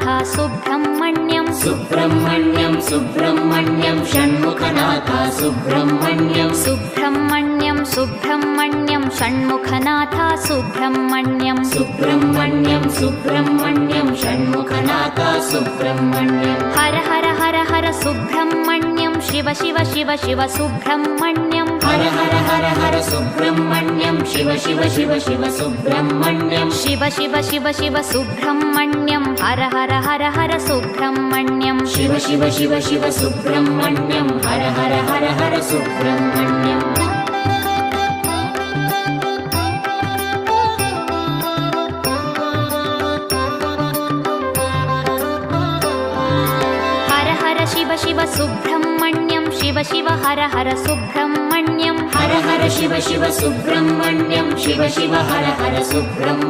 Shanmukhanath Subrahmanyam Subrahmanyam Subrahmanyam Shanmukhanath Subrahmanyam Subrahmanyam Subrahmanyam Shanmukhanath Subrahmanyam Subrahmanyam Subrahmanyam Shanmukhanath Subrahmanyam Har Har Har Har Subrahmanyam Shiva Shiva Shiva Shiva Subrahmanyam Har Har Har Har Subrahmanyam Shiva Shiva Shiva Shiva Subrahmanyam Shiva Shiva Shiva Shiva Subrahmanyam Har Har Har Har Subrahmanyam Shiva Shiva Shiva Shiva Subrahmanyam Har Har Har Har Subrahmanyam Har Har Shiva Shiva Subrahmanyam Shiva Shiva Har Har Subrahmanyam Har Har Shiva Shiva Subrahmanyam Shiva Shiva Har Har Subrahmanyam